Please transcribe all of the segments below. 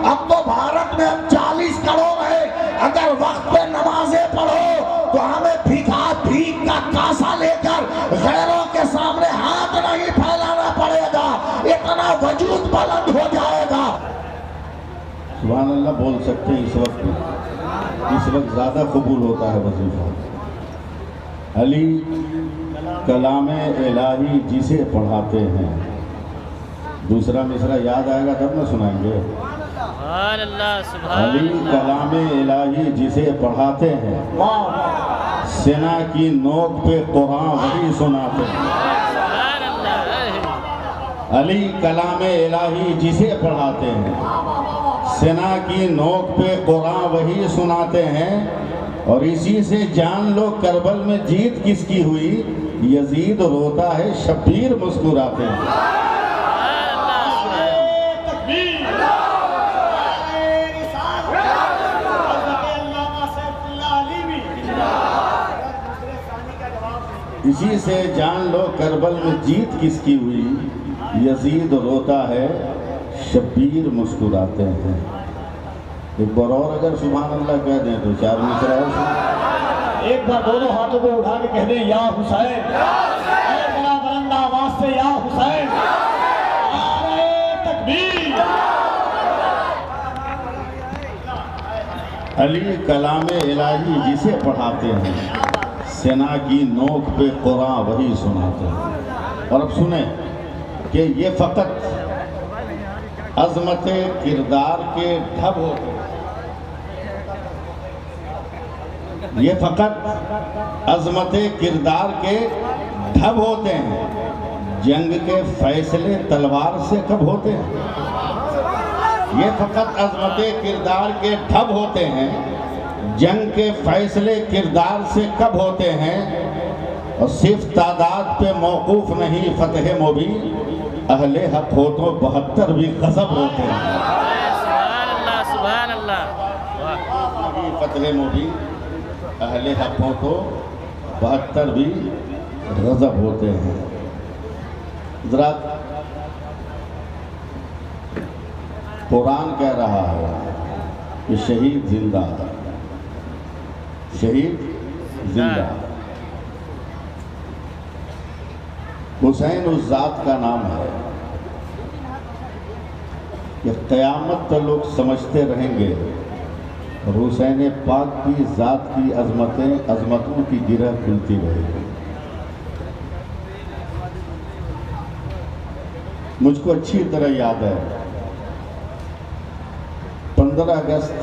اب تو بھارت میں ہم 40 کروڑ ہے، اگر وقت پہ نمازیں پڑھو تو ہمیں بھیک کا کاسا لے کر غیروں کے سامنے ہاتھ نہیں پھیلانا پڑے گا، اتنا وجود بلند ہو جائے گا۔ سبحان اللہ بول سکتے ہیں اس وقت زیادہ قبول ہوتا ہے وظیفہ۔ علی کلام الہی جسے پڑھاتے ہیں، دوسرا مصرع یاد آئے گا تب نہ سنائیں گے۔ سبحان اللہ سبحان علی کلام الہی جسے پڑھاتے ہیں، سنا کی نوک پہ قرآن وہی سناتے ہیں۔ سبحان اللہ علی کلام الہی جسے پڑھاتے ہیں، سنا کی نوک پہ قرآن وہی سناتے ہیں، اور اسی سے جان لو کربل میں جیت کس کی ہوئی، یزید روتا ہے شبیر مسکراتے ہیں۔ اسی سے جان لو کربل میں جیت کس کی ہوئی، یزید روتا ہے شبیر مسکراتے ہیں۔ ایک بار اور اگر سبحان اللہ کہہ دیں تو 4 مصرع اور سنیں۔ ایک بار دونوں ہاتھوں کو اٹھا کے کہہ دیں یا حسین، اے بڑا بلند آواز سے یا حسین، نعرہ تکبیر۔ علی کلام الہی جسے پڑھاتے ہیں، سنا کی نوک پہ قرآن وہی سناتے ہیں۔ اور اب سنیں کہ یہ فقط عظمت کردار کے ڈھب ہوتے ہیں، یہ فقط عظمت کردار کے ڈھب ہوتے ہیں، جنگ کے فیصلے تلوار سے کب ہوتے ہیں؟ یہ فقط عظمت کردار کے ڈھب ہوتے ہیں، جنگ کے فیصلے کردار سے کب ہوتے ہیں، اور صرف تعداد پہ موقوف نہیں فتح مبین، اہل حق ہو تو 72 بھی غضب ہوتے ہیں۔ سبحان اللہ سبحان اللہ فتح مبین، اہل حق ہو تو 72 بھی غضب ہوتے ہیں۔ حضرات، قرآن کہہ رہا ہے کہ شہید زندہ، شہید زندہ۔ حسین اس ذات کا نام ہے کہ قیامت تک لوگ سمجھتے رہیں گے اور حسین پاک کی ذات کی عظمتوں کی گرہ کھلتی رہے گی۔ مجھ کو اچھی طرح یاد ہے 15 اگست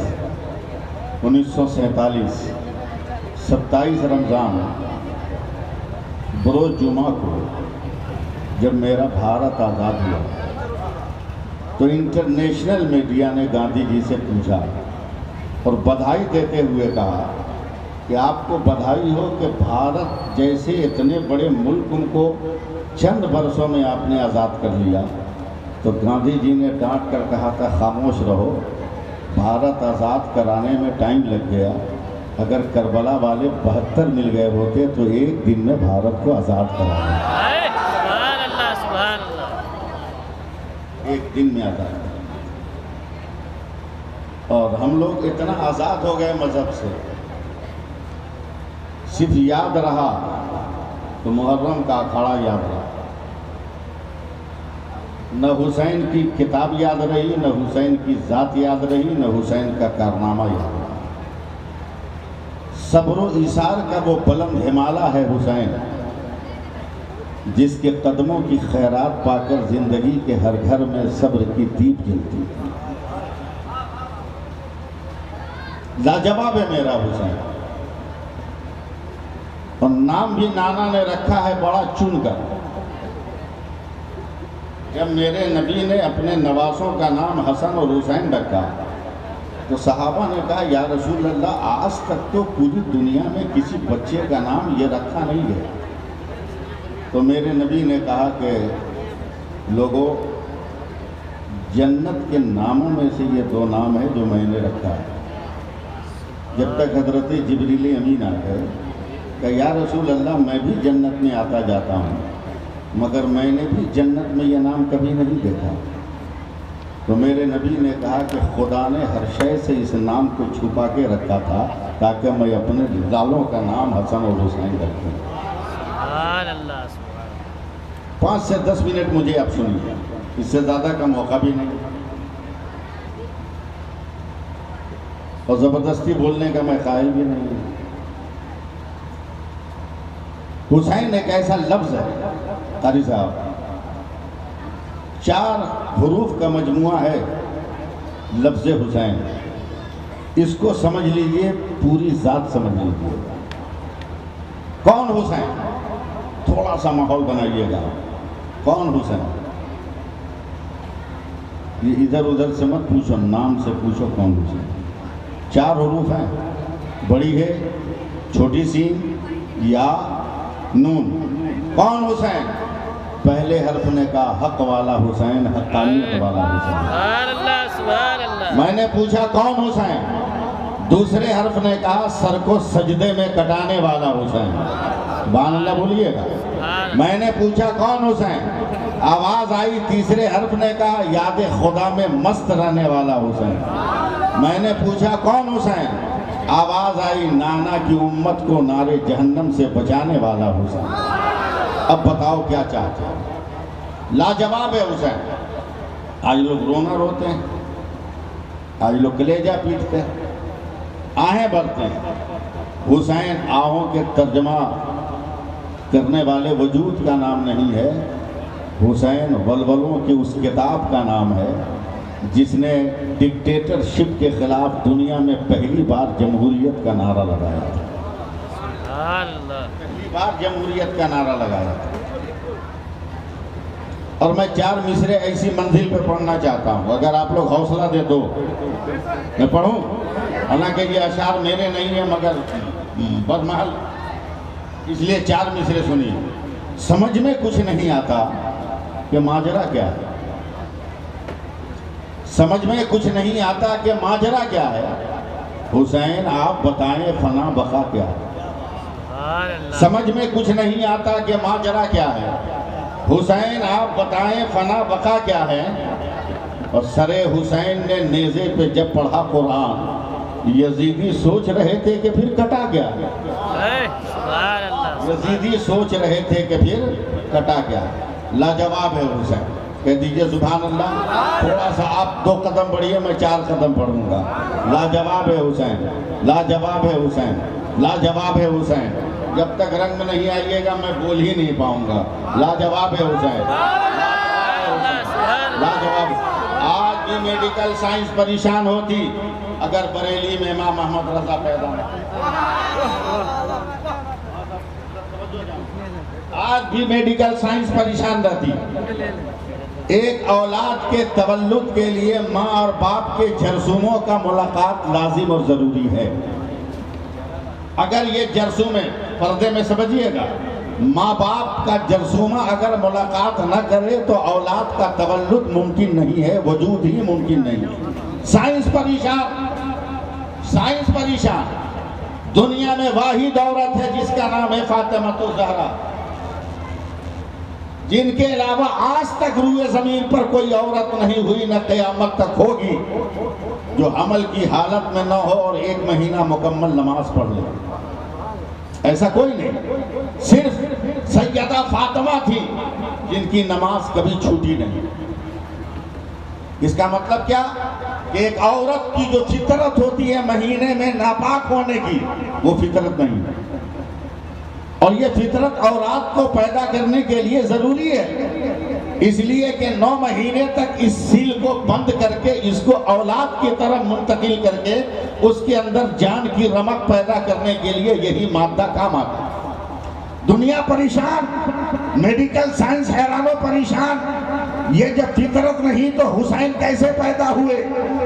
1947 27 رمضان بروز جمعہ کو جب میرا بھارت آزاد ہوا تو انٹرنیشنل میڈیا نے گاندھی جی سے پوچھا اور بدھائی دیتے ہوئے کہا کہ آپ کو بدھائی ہو کہ بھارت جیسے اتنے بڑے ملک ان کو چند برسوں میں آپ نے آزاد کر لیا۔ تو گاندھی جی نے ڈانٹ کر کہا تھا خاموش رہو، بھارت آزاد کرانے میں ٹائم لگ گیا، اگر کربلا والے 72 مل گئے ہوتے تو ایک دن میں بھارت کو آزاد کرا دیا۔ سبحان اللہ سبحان اللہ ایک دن میں آزاد کرا۔ اور ہم لوگ اتنا آزاد ہو گئے مذہب سے، صرف یاد رہا تو محرم کا اکھاڑا یاد رہا، نہ حسین کی کتاب یاد رہی، نہ حسین کی ذات یاد رہی، نہ حسین کا کارنامہ یاد رہا۔ صبر و ایثار کا وہ بلند ہمالہ ہے حسین، جس کے قدموں کی خیرات پا کر زندگی کے ہر گھر میں صبر کی دیپ جلتی۔ لاجواب ہے میرا حسین، اور نام بھی نانا نے رکھا ہے بڑا چن کر۔ جب میرے نبی نے اپنے نواسوں کا نام حسن اور حسین رکھا تو صحابہ نے کہا یا رسول اللہ آج تک تو پوری دنیا میں کسی بچے کا نام یہ رکھا نہیں ہے۔ تو میرے نبی نے کہا کہ لوگوں، جنت کے ناموں میں سے یہ 2 نام ہیں جو میں نے رکھا ہے۔ جب تک حضرت جبریل امین آ گئے کہ یا رسول اللہ میں بھی جنت میں آتا جاتا ہوں، مگر میں نے بھی جنت میں یہ نام کبھی نہیں دیکھا۔ تو میرے نبی نے کہا کہ خدا نے ہر شے سے اس نام کو چھپا کے رکھا تھا تاکہ میں اپنے لالوں کا نام حسن اور حسین رکھوں۔ سبحان اللہ سبحان 5 سے 10 منٹ مجھے آپ سنیے، اس سے زیادہ کا موقع بھی نہیں، اور زبردستی بولنے کا میں قائل بھی نہیں ہوں۔ حسین ایک ایسا لفظ ہے قاری صاحب، 4 حروف کا مجموعہ ہے لفظ حسین، اس کو سمجھ لیجئے، پوری ذات سمجھ لیجئے۔ کون حسین؟ تھوڑا سا ماحول بنائیے گا، کون حسین؟ یہ ادھر ادھر سے مت پوچھو، نام سے پوچھو کون حسین۔ 4 حروف ہیں، بڑی ہے، چھوٹی سین، یا، نون۔ کون حسین؟ پہلے حرف نے کہا حق والا حسین، حقانیت والا حسین۔ اللہ سبحان اللہ۔ میں نے پوچھا کون حسین؟ دوسرے حرف نے کہا سر کو سجدے میں کٹانے والا حسین، سبحان اللہ بولیے گا۔ میں نے پوچھا کون حسین؟ آواز آئی، تیسرے حرف نے کہا یاد خدا میں مست رہنے والا حسین۔ میں نے پوچھا کون حسین؟ آواز آئی، نانا کی امت کو نارے جہنم سے بچانے والا حسین۔ اب بتاؤ کیا چاہتے ہیں؟ لاجواب ہے حسین۔ آج لوگ رونا روتے ہیں، آج لوگ کلیجہ پیٹتے ہیں، آہیں بھرتے ہیں۔ حسین آہوں کے ترجمہ کرنے والے وجود کا نام نہیں ہے، حسین ولولوں کی اس کتاب کا نام ہے جس نے ڈکٹیٹرشپ کے خلاف دنیا میں پہلی بار جمہوریت کا نعرہ لگایا تھا۔ سبحان اللہ۔ پہلی بار جمہوریت کا نعرہ لگایا تھا۔ اور میں 4 مصرے ایسی منزل پہ پڑھنا چاہتا ہوں، اگر آپ لوگ حوصلہ دے دو میں پڑھوں، حالانکہ یہ اشعار میرے نہیں ہیں مگر برمحل، اس لیے 4 مصرے سنیے۔ سمجھ میں کچھ نہیں آتا کہ ماجرا کیا ہے، سمجھ میں کچھ نہیں آتا کہ ماجرا کیا ہے، حسین آپ بتائیں فنا بقا کیا ہے۔ سمجھ میں کچھ نہیں آتا کہ ماجرا کیا ہے، حسین آپ بتائیں فنا بقا کیا ہے۔ اور سر حسین نے نیزے پہ جب پڑھا قرآن، یزیدی سوچ رہے تھے کہ پھر کٹا گیا، یزیدی سوچ رہے تھے کہ پھر کٹا گیا۔ لاجواب ہے حسین، کہہ دیجئے سبحان اللہ۔ تھوڑا سا آپ 2 قدم بڑھیے، میں 4 قدم پڑھوں گا۔ لاجواب ہے حسین، لاجواب ہے حسین، لاجواب ہے حسین۔ جب تک رنگ میں نہیں آئیے گا میں بول ہی نہیں پاؤں گا۔ لاجواب ہے حسین، لاجواب۔ آج بھی میڈیکل سائنس پریشان ہوتی اگر بریلی میں امام محمد رضا پیدا نہ ہوتا۔ آج بھی میڈیکل سائنس پریشان رہتی۔ ایک اولاد کے تولد کے لیے ماں اور باپ کے جرثوموں کا ملاقات لازم اور ضروری ہے۔ اگر یہ جرثومیں پردے میں سمجھیے گا، ماں باپ کا جرثومہ اگر ملاقات نہ کرے تو اولاد کا تولد ممکن نہیں ہے، وجود ہی ممکن نہیں ہے۔ سائنس پریشان، سائنس پریشان۔ دنیا میں واحد عورت ہے جس کا نام ہے فاطمہ الزہرا، جن کے علاوہ آج تک روئے زمین پر کوئی عورت نہیں ہوئی، نہ قیامت تک ہوگی، جو حمل کی حالت میں نہ ہو اور 1 مہینہ مکمل نماز پڑھ لے۔ ایسا کوئی نہیں، صرف سیدہ فاطمہ تھی جن کی نماز کبھی چھوٹی نہیں۔ اس کا مطلب کیا کہ ایک عورت کی جو فطرت ہوتی ہے مہینے میں ناپاک ہونے کی، وہ فطرت نہیں ہے، اور یہ فطرت اولاد کو پیدا کرنے کے لیے ضروری ہے، اس لیے کہ 9 مہینے تک اس سیل کو بند کر کے اس کو اولاد کی طرف منتقل کر کے اس کے اندر جان کی رمق پیدا کرنے کے لیے یہی مادہ کام آتا ہے۔ دنیا پریشان، میڈیکل سائنس حیران و پریشان۔ یہ جب فطرت نہیں تو حسین کیسے پیدا ہوئے؟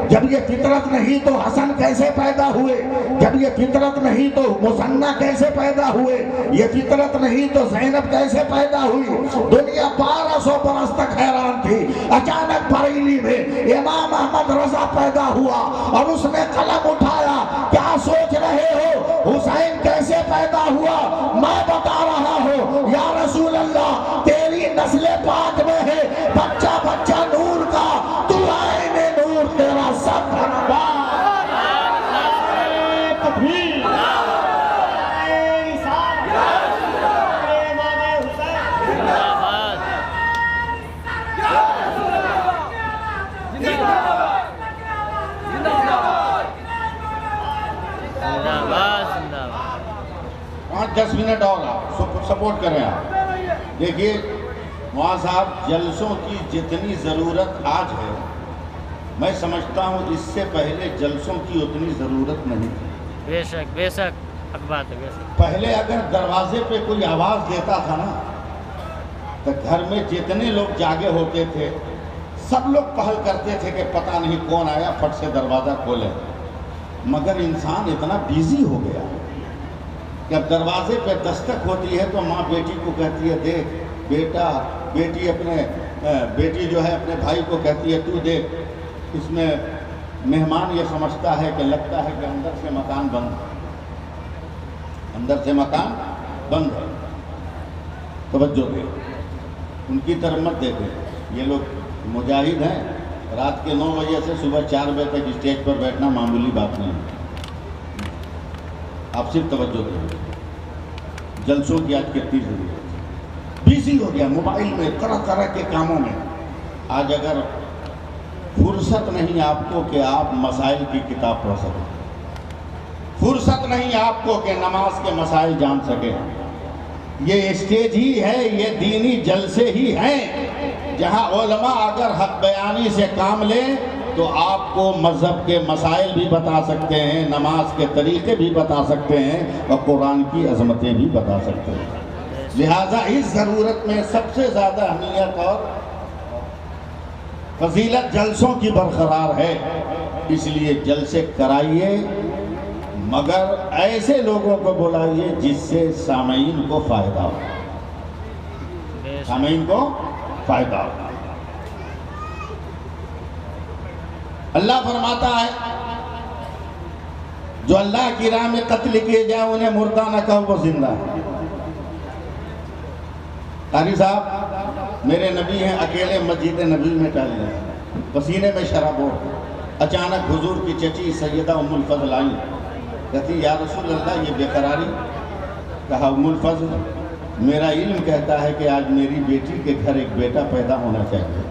جب یہ فطرت نہیں تو حسن کیسے پیدا ہوئے؟ جب یہ فطرت نہیں تو مثنیٰ کیسے پیدا ہوئے؟ یہ فطرت نہیں تو زینب کیسے پیدا ہوئی؟ دنیا 1200 برس تک حیران تھی۔ اچانک بریلی میں امام احمد رضا پیدا ہوا اور اس نے قلم اٹھایا، کیا سوچ رہے ہو حسین کیسے پیدا ہوا؟ میں بتا رہا ہوں یا رسول اللہ، تیری نسل پاک میں ہے بچہ بچہ نور کا، تو آئین 10 منٹ اور آپ سپورٹ کریں آپ. دیکھیے معاذ صاحب، جلسوں کی جتنی ضرورت آج ہے میں سمجھتا ہوں اس سے پہلے جلسوں کی اتنی ضرورت نہیں تھی. بے شک حق بات ہے. بے شک پہلے اگر دروازے پہ کوئی آواز دیتا تھا نا تو گھر میں جتنے لوگ جاگے ہوتے تھے سب لوگ پہل کرتے تھے کہ پتہ نہیں کون آیا، پھٹ سے دروازہ کھولے. مگر انسان اتنا بیزی ہو گیا کہ اب دروازے پہ دستک ہوتی ہے تو ماں بیٹی کو کہتی ہے دیکھ بیٹا، بیٹی جو ہے اپنے بھائی کو کہتی ہے تو دیکھ. اس میں مہمان یہ سمجھتا ہے کہ لگتا ہے کہ اندر سے مکان بند ہے، اندر سے مکان بند ہے. توجہ دے، ان کی طرف مت دیکھیں. یہ لوگ مجاہد ہیں، رات کے 9 بجے سے صبح 4 بجے تک اسٹیج پر بیٹھنا معمولی بات نہیں ہے. آپ صرف توجہ دیں. جلسوں کی آج کتنی ضرورت ہے. بیزی ہو گیا موبائل میں، طرح طرح کے کاموں میں. آج اگر فرصت نہیں آپ کو کہ آپ مسائل کی کتاب پڑھ سکیں، فرصت نہیں آپ کو کہ نماز کے مسائل جان سکیں. یہ اسٹیج ہی ہے، یہ دینی جلسے ہی ہیں جہاں علماء اگر حق بیانی سے کام لیں تو آپ کو مذہب کے مسائل بھی بتا سکتے ہیں، نماز کے طریقے بھی بتا سکتے ہیں اور قرآن کی عظمتیں بھی بتا سکتے ہیں. لہٰذا اس ضرورت میں سب سے زیادہ اہمیت اور فضیلت جلسوں کی برقرار ہے. اس لیے جلسے کرائیے، مگر ایسے لوگوں کو بلائیے جس سے سامعین کو فائدہ ہو. سامعین کو فائدہ ہو. اللہ فرماتا ہے جو اللہ کی راہ میں قتل کیے جائے انہیں مردہ نہ کہو، وہ زندہ ہے. قاری صاحب میرے نبی ہیں، اکیلے مسجد نبی میں ٹہل رہے ہیں، پسینے میں شراب ہو. اچانک حضور کی چچی سیدہ ام الفضل آئی، کہتی یا رسول اللہ یہ بے قراری. کہا ام الفضل میرا علم کہتا ہے کہ آج میری بیٹی کے گھر ایک بیٹا پیدا ہونا چاہیے،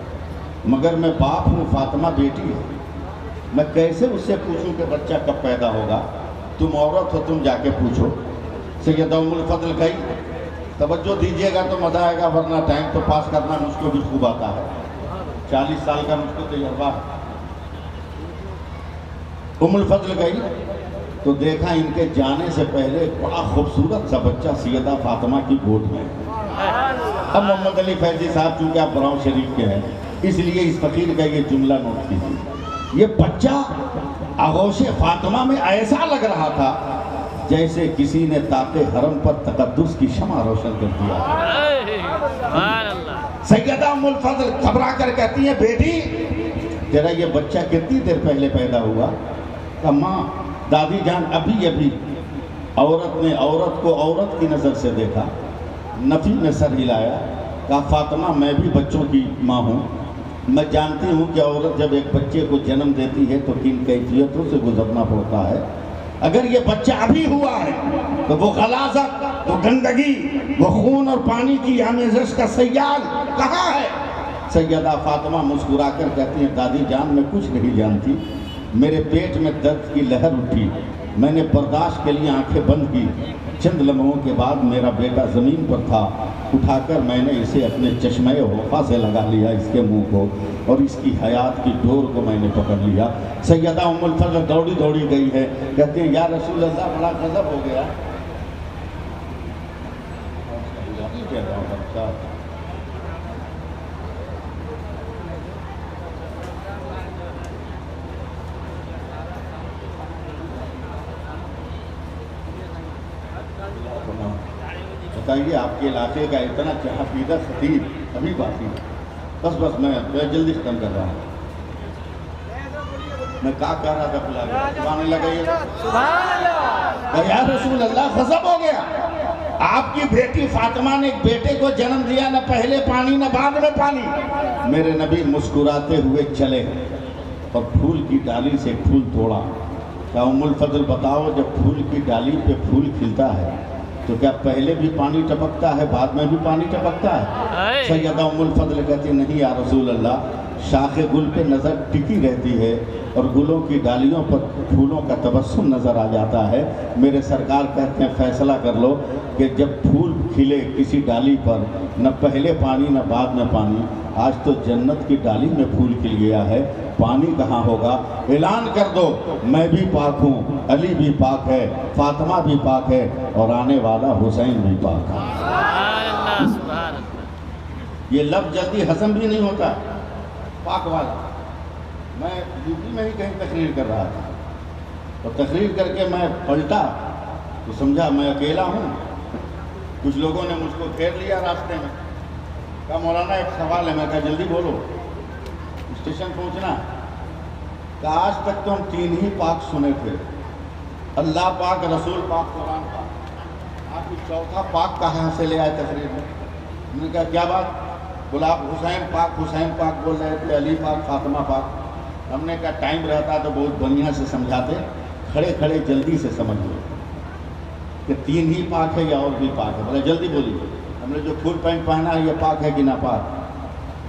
مگر میں باپ ہوں، فاطمہ بیٹی ہے، میں کیسے اس سے پوچھوں کہ بچہ کب پیدا ہوگا؟ تم عورت ہو، تم جا کے پوچھو. سیدہ ام الفضل کہی توجہ دیجئے گا تو مزہ آئے گا، ورنہ ٹائم تو پاس کرنا مجھ کو بھی خوب آتا ہے، 40 سال کا مجھ کو تجربہ ہے. ام الفضل گئی تو دیکھا ان کے جانے سے پہلے ایک بڑا خوبصورت سا بچہ سیدہ فاطمہ کی گود میں. اب محمد علی فیضی صاحب چونکہ آپ براؤں شریف کے ہیں اس لیے اس فقیر کا یہ جملہ نوٹ کیجیے. یہ بچہ آغوش فاطمہ میں ایسا لگ رہا تھا جیسے کسی نے طاق حرم پر تقدس کی شمع روشن کر دیا. سیدہ ام الفضل گھبرا کر کہتی ہیں بیٹی تیرا یہ بچہ کتنی دیر پہلے پیدا ہوا؟ کہ ماں دادی جان ابھی عورت نے عورت کو عورت کی نظر سے دیکھا. نفی نے سر ہلایا، کہا فاطمہ میں بھی بچوں کی ماں ہوں، میں جانتی ہوں کہ عورت جب ایک بچے کو جنم دیتی ہے تو کن کیفیتوں سے گزرنا پڑتا ہے. اگر یہ بچہ ابھی ہوا ہے تو وہ غلاظت، وہ گندگی، وہ خون اور پانی کی آمیزش کا سیال کہاں ہے؟ سیدہ فاطمہ مسکرا کر کہتی ہیں دادی جان میں کچھ نہیں جانتی، میرے پیٹ میں درد کی لہر اٹھی، میں نے برداشت کے لیے آنکھیں بند کی. چند لمحوں کے بعد میرا بیٹا زمین پر تھا، اٹھا کر میں نے اسے اپنے چشمے وفا سے لگا لیا اس کے منہ کو، اور اس کی حیات کی ڈور کو میں نے پکڑ لیا. سیدہ ام الفضل دوڑی گئی ہے، کہتے ہیں یا رسول اللہ بڑا غضب ہو گیا. بتائیے آپ کے علاقے کا اتنا چہا پیدہ خطیب ابھی باقی ہے. بس میں جلدی ختم کر رہا ہوں. میں کہا کہہ رہا تھا پلا سبحان اللہ کہیے یا رسول اللہ غضب ہو گیا. آپ کی بیٹی فاطمہ نے ایک بیٹے کو جنم دیا، نہ پہلے پانی نہ بعد میں پانی. میرے نبی مسکراتے ہوئے چلے اور پھول کی ڈالی سے پھول توڑا. کہا ام الفضل بتاؤ جب پھول کی ڈالی پہ پھول کھلتا ہے تو کیا پہلے بھی پانی ٹپکتا ہے بعد میں بھی پانی ٹپکتا ہے؟ سیدہ ام الفضل کہتی نہیں یا رسول اللہ شاخ گل پہ نظر ٹکی رہتی ہے اور گلوں کی ڈالیوں پر پھولوں کا تبسم نظر آ جاتا ہے۔ میرے سرکار کہتے ہیں فیصلہ کر لو کہ جب پھول کھلے کسی ڈالی پر، نہ پہلے پانی نہ بعد میں پانی، آج تو جنت کی ڈالی میں پھول کھل گیا ہے، پانی کہاں ہوگا؟ اعلان کر دو میں بھی پاک ہوں، علی بھی پاک ہے، فاطمہ بھی پاک ہے، اور آنے والا حسین بھی پاک ہے۔ سبحان اللہ سبحان اللہ۔ یہ لفظ جلدی ہضم بھی نہیں ہوتا، پاک والا۔ میں یو پی میں ہی کہیں تقریر کر رہا تھا، اور تقریر کر کے میں پلٹا تو سمجھا میں اکیلا ہوں۔ کچھ لوگوں نے مجھ کو گھیر لیا راستے میں، کہا مولانا ایک سوال ہے۔ میں کہا جلدی بولو، اسٹیشن پہنچنا۔ کہا آج تک تو ہم تین ہی پاک سنے تھے، اللہ پاک، رسول پاک، قرآن پاک، آپ چوتھا پاک کہاں سے لے آئے تقریر میں؟ ہم نے کہا کیا بات؟ بولا آپ حسین پاک بول رہے تھے، علی پاک، فاطمہ پاک۔ ہم نے کہا ٹائم رہتا تو بہت بڑھیا سے سمجھاتے، کھڑے کھڑے جلدی سے سمجھ لو کہ تین ہی پاک ہے یا اور بھی پاک ہے؟ بولا جلدی بولیے۔ ہم نے جو فل پینٹ پہنا ہے یہ پاک ہے کہ نہ پاک؟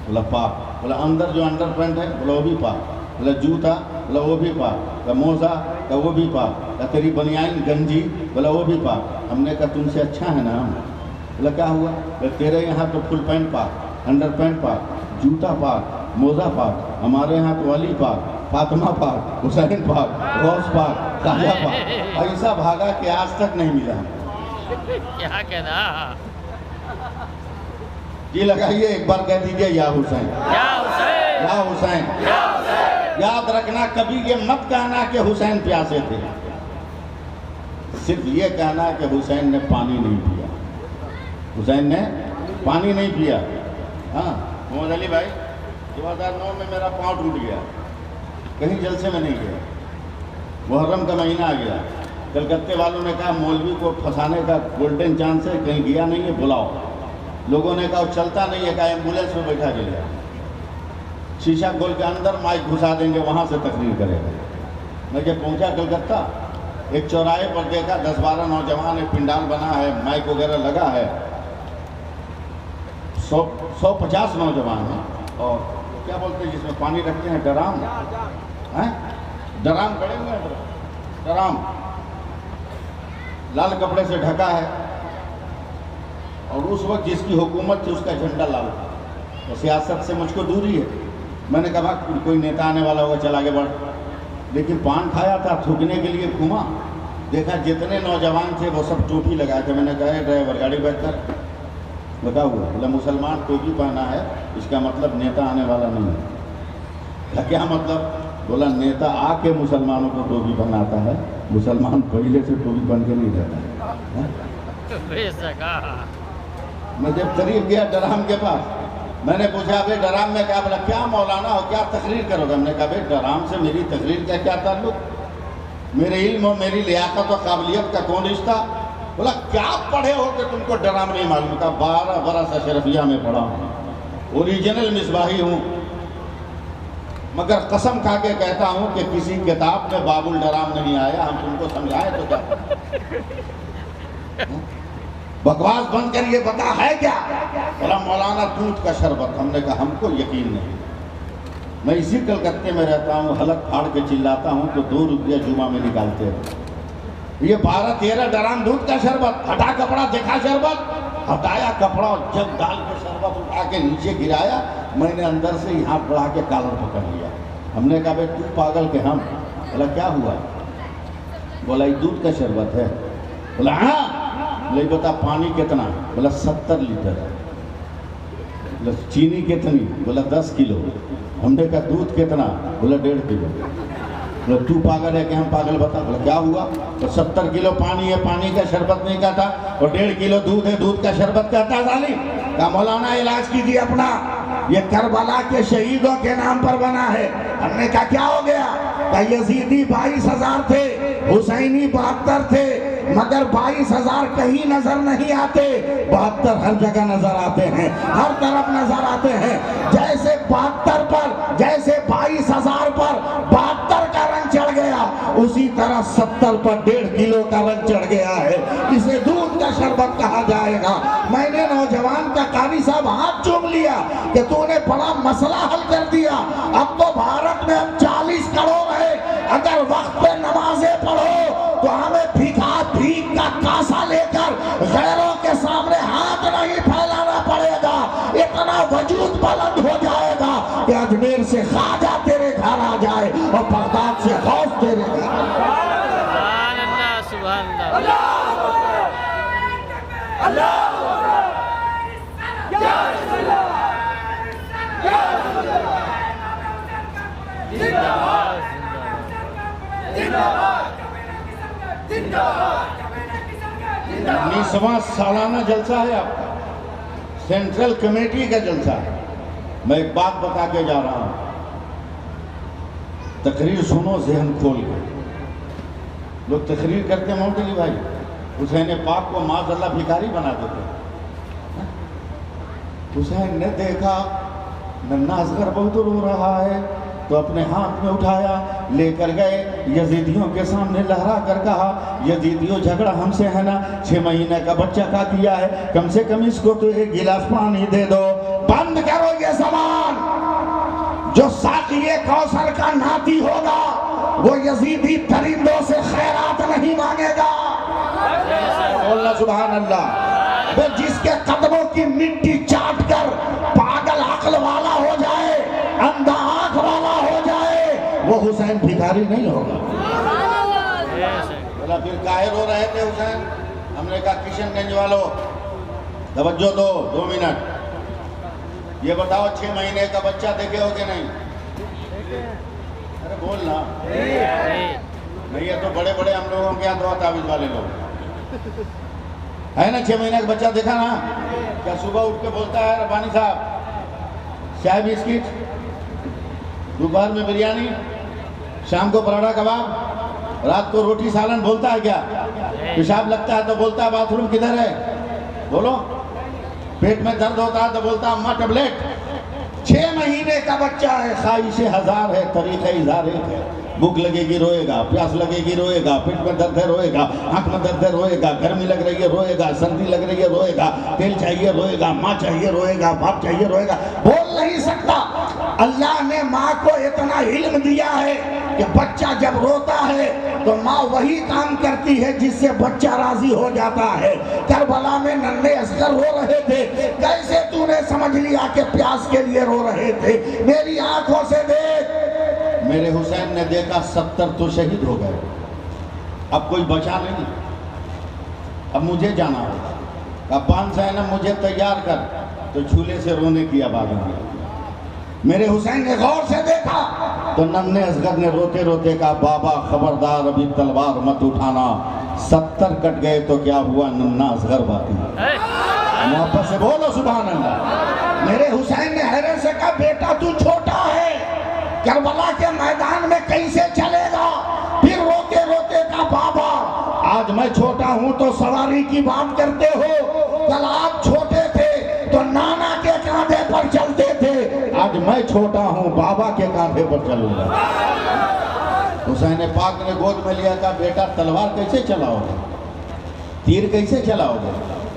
بولا پاک۔ بولا اندر جو انڈر پینٹ ہے؟ بولا وہ بھی پاک۔ بولا جوتا؟ بولا وہ بھی پاک۔ کہ موزہ؟ کہ وہ بھی پاک۔ کہ تیری بنیان گنجی؟ بولا وہ بھی پاک۔ ہم نے کہا تم سے اچھا ہے نا ہم؟ بولا کیا ہوا؟ بولا تیرے یہاں تو فل پینٹ پاک، انڈر پینٹ پاک، جوتا پاک، موزہ پاک، ہمارے یہاں تو علی پاک، فاطمہ پاک، حسین پاک، غوث پاک، خواجہ پاک۔ ایسا بھاگا کہ آج تک نہیں ملا۔ کیا کہنا؟ جی لگائیے ایک بار کہہ دیجئے یا حسین، یا حسین، یا حسین۔ یا حسین۔ یاد رکھنا کبھی یہ مت کہنا کہ حسین پیاسے تھے، صرف یہ کہنا کہ حسین نے پانی نہیں پیا، حسین نے پانی نہیں پیا۔ ہاں محمد علی بھائی 2009 میں میرا پاؤں ٹوٹ گیا، کہیں جلسے میں نہیں گیا، محرم کا مہینہ آ گیا، کلکتے والوں نے کہا مولوی کو پھنسانے کا گولڈن چانس ہے، کہیں گیا نہیں ہے بلاؤ۔ لوگوں نے کہا وہ چلتا نہیں ہے، کہا ایمبولینس میں بیٹھا کے لیا، شیشہ گول کے اندر مائک گھسا دیں گے، وہاں سے تقریر کرے گا۔ میں جب پہنچا کلکتہ، ایک چوراہے پر دیکھا 10-12 نوجوان، ایک پنڈال بنا ہے، مائک وغیرہ لگا ہے، 150 نوجوان ہیں، اور کیا بولتے ہیں جس میں پانی رکھتے ہیں، ڈرام، ڈرام کھڑے ہوئے ہیں، ڈرام لال کپڑے سے ڈھکا ہے، اور اس وقت جس کی حکومت تھی اس کا جھنڈا لال تھا، اور سیاست سے مجھ کو دوری ہے۔ میں نے کہا کوئی نیتا آنے والا ہوگا، چل آگے بڑھ، لیکن پان کھایا تھا، تھوکنے کے لیے گھوما، دیکھا جتنے نوجوان تھے وہ سب ٹوپی لگائے تھے۔ میں نے کہا ڈرائیور گاڑی بیٹھ کر بتا ہوا، بولا مسلمان ٹوپی پہنا ہے اس کا مطلب نیتا آنے والا نہیں ہے۔ کیا مطلب؟ بولا نیتا آ کے مسلمانوں کو ٹوپی پہناتا ہے، مسلمان پہلے سے ٹوپی پہن کے نہیں رہتا ہے۔ بے شک۔ میں جب قریب گیا ڈرام کے پاس، میں نے پوچھا بھائی ڈرام میں کیا؟ بولا کیا مولانا ہو، کیا تقریر کرو گا؟ ہم نے کہا بھائی ڈرام سے میری تقریر کا کیا تعلق؟ میرے علم اور میری لیاقت اور قابلیت کا کون رشتہ؟ بولا کیا پڑھے ہو کہ تم کو ڈرام نہیں معلوم؟ کہا 12 برس اشرفیہ میں پڑھا ہوں، اوریجنل مصباحی ہوں، مگر قسم کھا کے کہتا ہوں کہ کسی کتاب میں باب الڈرام نہیں آیا، ہم تم کو سمجھائیں تو کیا؟ بکواس بند کر یہ بتا ہے کیا؟ بولا مولانا دودھ کا شربت۔ ہم نے کہا ہم کو یقین نہیں، میں اسی کلکتے میں رہتا ہوں، حلق پھاڑ کے چلاتا ہوں تو 2 روپیہ جمعہ میں نکالتے ہیں۔ یہ 12-13 ڈرام دودھ کا شربت، ہٹا کپڑا دیکھا شربت، ہٹایا کپڑا اور جگ ڈال کے شربت اٹھا کے نیچے گرایا، میں نے اندر سے یہاں بڑھا کے کالر پکڑ لیا۔ ہم نے کہا بھائی تو پاگل کہ ہم؟ بولا کیا ہوا؟ بولا یہ دودھ کا شربت ہے۔ بولا ہاں۔ بولا یہ بتا پانی کتنا؟ بولا 70 لیٹر۔ بولا چینی کتنی؟ بولا 10 کلو۔ ہم نے کہا دودھ کتنا؟ بولا 1.5 کلو۔ بولا تو پاگل ہے کہ ہم پاگل؟ بتا۔ بولا کیا ہوا؟ تو 70 کلو پانی ہے، پانی کا شربت نہیں کہتا، اور 1.5 کلو دودھ ہے، دودھ کا شربت کہتا ہے ظالم؟ کہا مولانا علاج کیجیے اپنا، یہ کربلا کے شہیدوں کے نام پر بنا ہے۔ ہم نے کہا کیا ہو گیا؟ کہ یزیدی 22,000 تھے، حسینی 72 تھے، مگر 22,000 کہیں نظر نہیں آتے، 72 ہر جگہ نظر آتے ہیں، ہر طرف نظر آتے ہیں۔ جیسے 72 پر، جیسے 22,000 پر 72 کا رنگ رنگ چڑھ گیا اسی طرح 70 پر 1.5 کلو کا رنگ چڑھ گیا ہے. اسے دودھ کا شربت کہا جائے گا. میں نے نوجوان کا قاری صاحب ہاتھ چوم لیا کہ تو نے بڑا مسئلہ حل کر دیا. اب تو بھارت میں ہم 40 کروڑ ہے, اگر وقت پہ نمازیں پڑھو تو ہمیں بھیک کا کاسا لے کر غیروں کے سامنے ہاتھ نہیں پھیلانا پڑے گا. اتنا وجود بلند ہو جائے گا کہ اجمیر سے خواجہ تیرے گھر آ جائے اور بغداد سے غوث تیرے گھر آ جائے. سبحان اللہ سبحان اللہ. انیسواں سالانہ جلسہ ہے آپ کا, سینٹرل کمیٹی کا جلسہ ہے. میں ایک بات بتا کے جا رہا ہوں, تقریر سنو ذہن کھول کے. لوگ تقریر کرتے مولوی علی بھائی حسین پاک کو معاذ اللہ بھکاری بنا دیتے. حسین نے دیکھا ننھا اصغر بہت رو رہا ہے تو اپنے ہاتھ میں اٹھایا, لے کر گئے یزیدیوں کے سامنے لہرا کر کہا, یزیدیوں جھگڑا ہم سے ہے نا, 6 مہینے کا بچہ کا دیا ہے, کم سے کم اس کو تو 1 گلاس پانی دے دو. بند کرو یہ زبان. جو ساقی کوثر کا ناتی ہوگا وہ یزیدی درندوں سے خیرات نہیں مانگے گا. بولنا سبحان اللہ. وہ جس کے قدموں کی مٹی چاٹ کر پاگل عقل والا ہو جائے, اندھا آنکھ والا ہو جائے, وہ حسین بھکاری نہیں ہوگا. بولا پھر کاہے رو رہے تھے حسین؟ ہم نے کہا کشن گنج والوں توجہ دو 2 منٹ. یہ بتاؤ 6 مہینے کا بچہ دیکھے ہو کہ نہیں؟ ارے بولنا نہیں. یہ تو بڑے بڑے ہم لوگوں کے یہاں دعا تعویذ والے لوگ ہے نا. 6 مہینے کا بچہ دیکھا نا, کیا صبح اٹھ کے بولتا ہے ربانی صاحب چائے بسکٹ, دوپہر میں بریانی, شام کو پراٹھا کباب, رات کو روٹی سالن بولتا ہے کیا؟ پیشاب لگتا ہے تو بولتا ہے باتھ روم کدھر ہے؟ بولو. پیٹ میں درد ہوتا ہے تو بولتا ہے اماں ٹیبلٹ. 6 مہینے کا بچہ ہے, خواہش ہزار ہے, طریقہ اظہار ایک ہے. بھوک لگے گی روئے گا, پیاس لگے گی روئے گا, پیٹ میں درد ہے روئے گا, آنکھ میں درد ہے روئے گا, گرمی لگ رہی ہے روئے گا, سردی لگ رہی ہے روئے گا, تیل چاہیے روئے گا, ماں چاہیے روئے گا, باپ چاہیے روئے گا. بول نہیں سکتا. اللہ نے ماں کو اتنا علم دیا ہے کہ بچہ جب روتا ہے تو ماں وہی کام کرتی ہے جس سے بچہ راضی ہو جاتا ہے. کربلا میں ننھے اصغر رو رہے تھے, کیسے تو نے سمجھ لیا کہ پیاس کے لیے رو رہے تھے؟ میری آنکھوں سے دیکھ. میرے حسین نے دیکھا 70 تو شہید ہو گئے, اب کوئی بچا نہیں, اب مجھے جانا ہوگا. اب 5 ہے نا مجھے تیار کر, تو جھولے سے رونے کی آواز آئی. میرے حسین نے غور سے دیکھا تو ننھے اصغر نے روتے روتے کہا بابا خبردار ابھی تلوار مت اٹھانا, 70 کٹ گئے تو کیا ہوا, ننھا اصغر باقی. واپس سے بولو سبحان اللہ. میرے حسین نے حیرت سے کہا بیٹا تو چھوٹا ہے, کربلا کے میدان میں کیسے چلے گا؟ پھر روتے روتے کہا بابا آج میں چھوٹا ہوں تو سواری کی بات کرتے ہو, کل آپ چھوٹے تھے تو نانا کے کاندھے پر چلتے تھے, آج میں چھوٹا ہوں بابا کے کاندھے پر چلوں گا. حسین پاک نے گود میں لیا, کہا بیٹا تلوار کیسے چلاؤ گے, تیر کیسے چلاؤ گے؟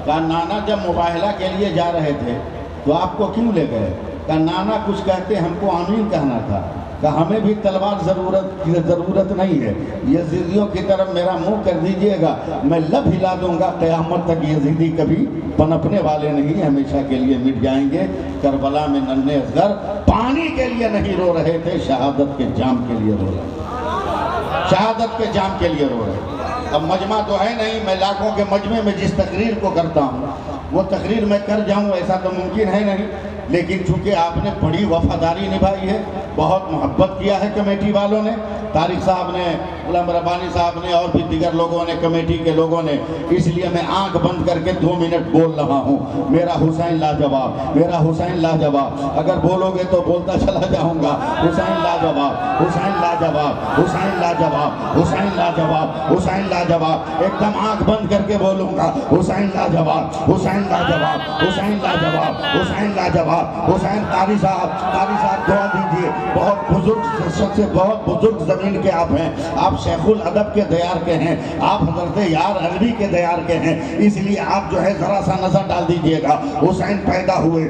کہا نانا جب مباہلہ کے لیے جا رہے تھے تو آپ کو کیوں لے گئے؟ کہا نانا کچھ کہتے ہم کو آمین کہنا تھا. کہا ہمیں بھی تلوار ضرورت نہیں ہے, یزیدیوں کی طرف میرا منہ کر دیجئے گا, میں لب ہلا دوں گا, قیامت تک یزیدی کبھی پنپنے والے نہیں, ہمیشہ کے لیے مٹ جائیں گے. کربلا میں ننھے اصغر پانی کے لیے نہیں رو رہے تھے, شہادت کے جام کے لیے رو رہے تھے, شہادت کے جام کے لیے رو رہے تھے. اب مجمع تو ہے نہیں, میں لاکھوں کے مجمع میں جس تقریر کو کرتا ہوں وہ تقریر میں کر جاؤں ایسا تو ممکن ہے نہیں, لیکن چونکہ آپ نے بڑی وفاداری نبھائی ہے, بہت محبت کیا ہے کمیٹی والوں نے, طارق صاحب نے, غلام ربانی صاحب نے, اور بھی دیگر لوگوں نے, کمیٹی کے لوگوں نے, اس لیے میں آنکھ بند کر کے 2 منٹ بول رہا ہوں. میرا حسین لاجواب, میرا حسین لاجواب, اگر بولو گے تو بولتا چلا جاؤں گا. حسین لاجواب, حسین لاجواب, حسین لاجواب, حسین لاجواب, حسین لاجواب, ایک دم آنکھ بند کر کے بولوں گا. حسین لاجواب, حسین لاجواب, حسین لاجواب, حسین لاجواب, حسین قاری صاحب دعا دیجئے. بہت بزرگ سب سے بہت بزرگ زمین کے آپ ہیں. آپ شیخ الادب کے دیار کے ہیں. آپ حضرت یار علوی کے دیار کے ہیں. اس لیے آپ جو ہے ذرا سا نظر ڈال دیجئے گا. حسین پیدا ہوئے,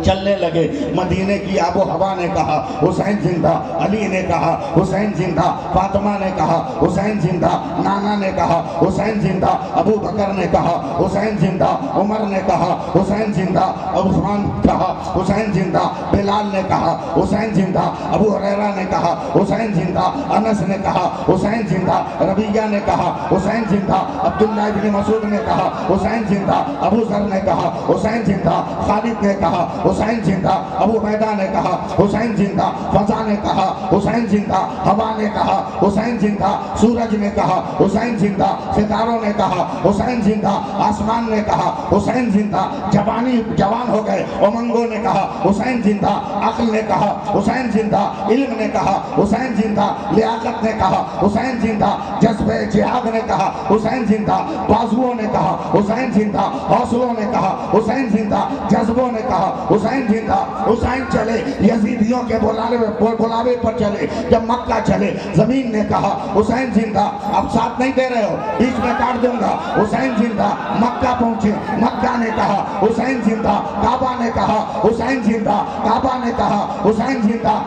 چلنے لگے. مدینے کی آب و ہوا نے کہا حسین زندہ, علی نے کہا حسین زندہ, فاطمہ نے کہا حسین زندہ, نانا نے کہا حسین زندہ, ابو بکر نے کہا حسین زندہ, عمر نے کہا حسین زندہ, عثمان کہا حسین زندہ, بلال نے کہا حسین زندہ, ابو ہریرہ نے کہا حسین زندہ, انس نے کہا حسین زندہ, ربیہ نے کہا حسین زندہ, عبداللہ ابن مسعود نے کہا حسین زندہ, ابو ذر نے کہا حسین زندہ, خالد نے کہا حسین زندہ, ابو عبیدہ نے کہا حسین زندہ, فضا نے کہا حسین زندہ, ہوا نے کہا حسین زندہ, سورج نے کہا حسین زندہ, ستاروں نے کہا حسین زندہ, آسمان نے کہا حسین زندہ, جوان ہو گئے امنگوں نے کہا حسین زندہ, عقل نے کہا حسین زندہ, علم نے کہا حسین زندہ, لیاقت نے کہا حسین زندہ, جذبہ جہاد نے کہا حسین زندہ, بازوؤں نے کہا حسین زندہ, حوصلوں نے کہا حسین زندہ, جذبوں نے کہا حسین زندہ. حسین چلے یزیدیوں کے بلاوے پر چلے. جب مکہ چلے زمین نے کہا حسین زندہ. اب ساتھ نہیں دے رہے ہو, بیچ میں کاٹ دوں گا. حسین زندہ. مکہ پہنچے, مکہ نے کہا حسین زندہ, کعبہ نے کہا حسین زندہ, کعبہ نے کہا حسین زندہ,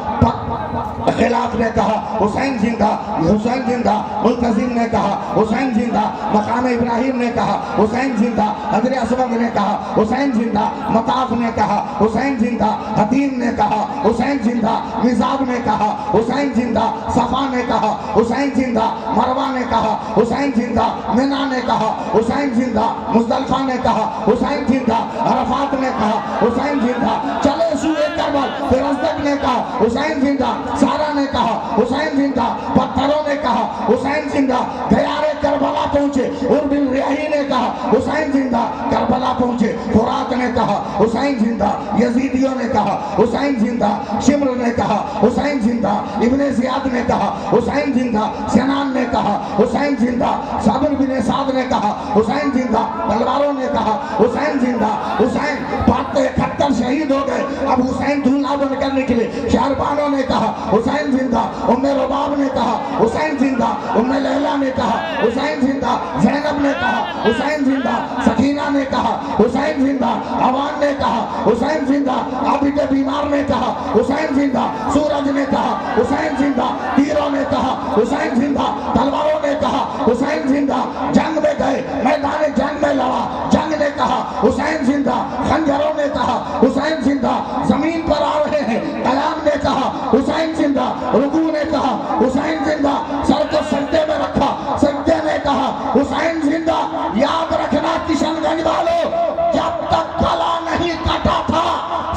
خلاف نے کہا حسین زندہ, حسین زندہ, ملتزم نے کہا حسین زندہ, مقام ابراہیم نے کہا حسین زندہ, حجر اسود نے کہا حسین زندہ, مطاف نے کہا حسین زندہ, حتیم نے کہا حسین زندہ, نظام نے کہا حسین زندہ, صفا نے کہا حسین زندہ, مروہ نے کہا حسین زندہ, منہ نے کہا حسین زندہ, مزدلفہ نے کہا حسین زندہ, عرفات نے کہا حسین زندہ, چلے سوئے کربل پھر ازدق نے کہا حسین زندہ, سارا نے کہا حسین زندہ, پتھروں نے کہا حسین زندہ, دیارے کربلا پہنچے, اربل ریاحی نے کہا حسین زندہ, کربلا پہنچے, فرات نے کہا حسین زندہ, یزیدیوں نے کہا حسین زندہ, شمر نے کہا حسین زندہ, ابن زیاد نے کہا حسین زندہ, سنان نے کہا حسین زندہ, صابر بن سعد نے کہا حسین زندہ, تلواروں نے کہا حسین زندہ. حسین 71 شہید ہو گئے, اب حسین دھولا بن کر نکلے. شہربانوں نے کہا حسین زندہ, ام رباب نے کہا حسین زندہ, ام لیلہ نے کہا حسین زندہ, زینب نے کہا حسین زندہ, سکینہ نے کہا حسین زندہ, عوان نے کہا حسین زندہ, عابد بیمار نے کہا حسین زندہ, سورج نے کہا حسین زندہ, تیروں نے کہا حسین زندہ, تلواروں نے کہا حسین زندہ, جنگ میں گئے, میدان جنگ میں لڑا, جنگ نے کہا حسین زندہ, خنجروں نے کہا حسین زندہ, زمین پر آ رہے ہیں, قیام نے کہا حسین زندہ, رکوع نے کہا حسین زندہ, سر کو سجدے میں رکھا, سجدے نے کہا حسین زندہ. یاد رکھنا کشن گنج والوں, جب تک گلا نہیں کٹا تھا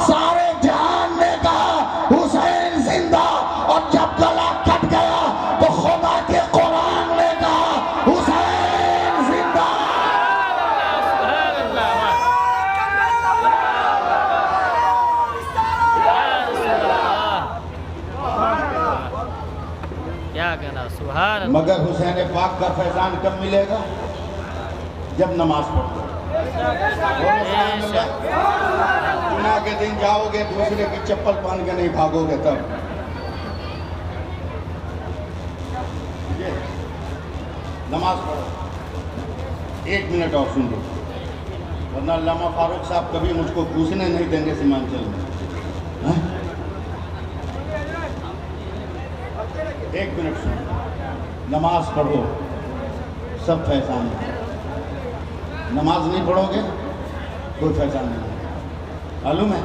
سارے جہان نے کہا حسین زندہ, اور جب گلا کٹ گیا تو خدا کے قرآن نے کہا حسین زندہ. کیا کہنا, سبحان اللہ. مگر حسین پاک کا فیضان کب ملے گا؟ جب نماز پڑھو. جمعہ کے دن جاؤ گے, دوسرے کی چپل پہن کے نہیں بھاگو گے. تب نماز پڑھو. 1 منٹ اور سن لو, ورنہ علامہ فاروق صاحب کبھی مجھ کو گھسنے نہیں دیں گے سیمانچل میں. 1 منٹ سن, نماز پڑھو, سب فیضان ہے. نماز نہیں پڑھو گے کوئی فیضان نہیں. معلوم ہے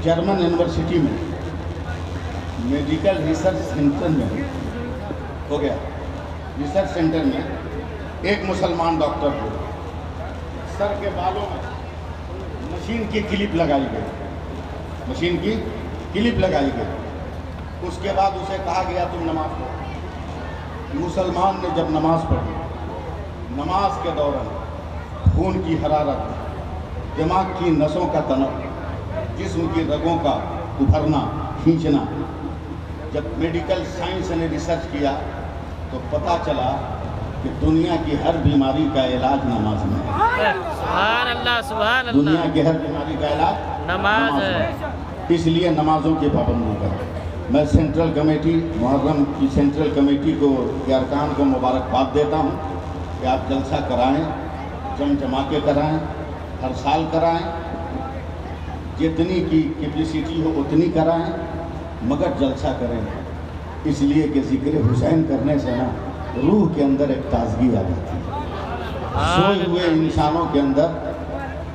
جرمن یونیورسٹی میں میڈیکل ریسرچ سینٹر میں ہو گیا, ریسرچ سینٹر میں ایک مسلمان ڈاکٹر کو سر کے بالوں میں مشین کی کلپ لگائی گئی, مشین کی کلپ لگائی گئی. اس کے بعد اسے کہا گیا تم نماز پڑھو. مسلمان نے جب نماز پڑھی, نماز کے دوران خون کی حرارت, دماغ کی نسوں کا تنوع, جسم کی رگوں کا ابھرنا کھینچنا, جب میڈیکل سائنس نے ریسرچ کیا تو پتہ چلا کہ دنیا کی ہر بیماری کا علاج نماز میں ہے. سبحان اللہ سبحان دنیا اللہ. کی ہر بیماری کا علاج نماز میں ہے. اس لیے نمازوں کی پابندی کریں. میں سینٹرل کمیٹی محرم کی سینٹرل کمیٹی کو کے ارکان کو مبارکباد دیتا ہوں کہ آپ جلسہ کرائیں، جمجما کے کرائیں، ہر سال کرائیں، جتنی کی کیپیسٹی ہو اتنی کرائیں، مگر جلسہ کریں. اس لیے کہ ذکر حسین کرنے سے نا روح کے اندر ایک تازگی آ جاتی ہے. سوئے ہوئے انسانوں کے اندر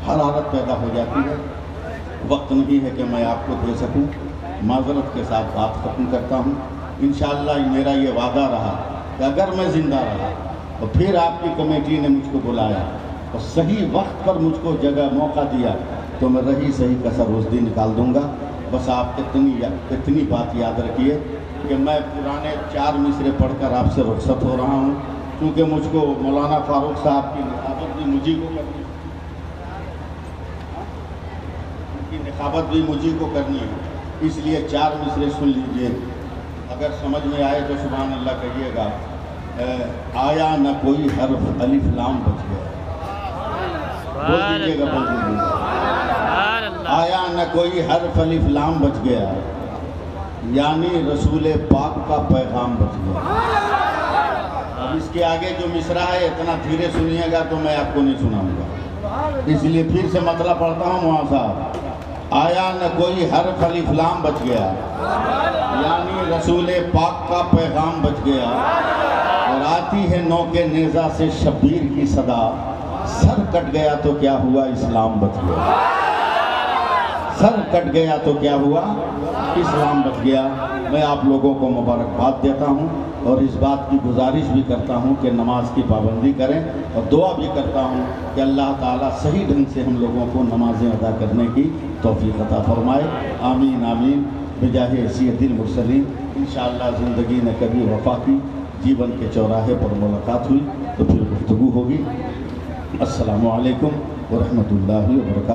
حرارت پیدا ہو جاتی ہے. وقت نہیں ہے کہ میں آپ کو دے سکوں. معذرت کے ساتھ بات ختم کرتا ہوں. انشاءاللہ میرا یہ وعدہ رہا کہ اگر میں زندہ رہا تو پھر آپ کی کمیٹی نے مجھ کو بلایا اور صحیح وقت پر مجھ کو جگہ موقع دیا تو میں رہی صحیح کسر اس دن نکال دوں گا. بس آپ اتنی بات یاد رکھیے کہ میں پرانے 4 مصرے پڑھ کر آپ سے رخصت ہو رہا ہوں، کیونکہ مجھ کو مولانا فاروق صاحب کی نخابت بھی مجھے کو کرنی ہے. ان کی نخابت بھی مجھے کو کرنی ہے. اس لیے 4 مصرے سن لیجئے. اگر سمجھ میں آئے تو سبحان اللہ کہیے گا. آیا نہ کوئی حرف الف لام بچ گیا. بول دیجیے گا، بول دیجیے گا. آیا نہ کوئی حرف الف لام بچ گیا، یعنی رسول پاک کا پیغام بچ گیا. اب اس کے آگے جو مصرع ہے اتنا دھیرے سنیے گا تو میں آپ کو نہیں سناؤں گا. اس لیے پھر سے مطلب پڑھتا ہوں وہاں صاحب. آیا نہ کوئی حرف الف لام بچ گیا، یعنی رسول پاک کا پیغام بچ گیا. اور آتی ہے نو کے نیزہ سے شبیر کی صدا، سر کٹ گیا تو کیا ہوا اسلام بچ گیا. سر کٹ گیا تو کیا ہوا اسلام بچ گیا. میں آپ لوگوں کو مبارکباد دیتا ہوں اور اس بات کی گزارش بھی کرتا ہوں کہ نماز کی پابندی کریں، اور دعا بھی کرتا ہوں کہ اللہ تعالیٰ صحیح ڈھنگ سے ہم لوگوں کو نمازیں ادا کرنے کی توفیق عطا فرمائے. آمین آمین بجاہ سید المرسلین. انشاءاللہ زندگی نے کبھی وفا کی، جیون کے چوراہے پر ملاقات ہوئی تو پھر گفتگو ہوگی. السلام علیکم ورحمۃ اللہ وبرکاتہ.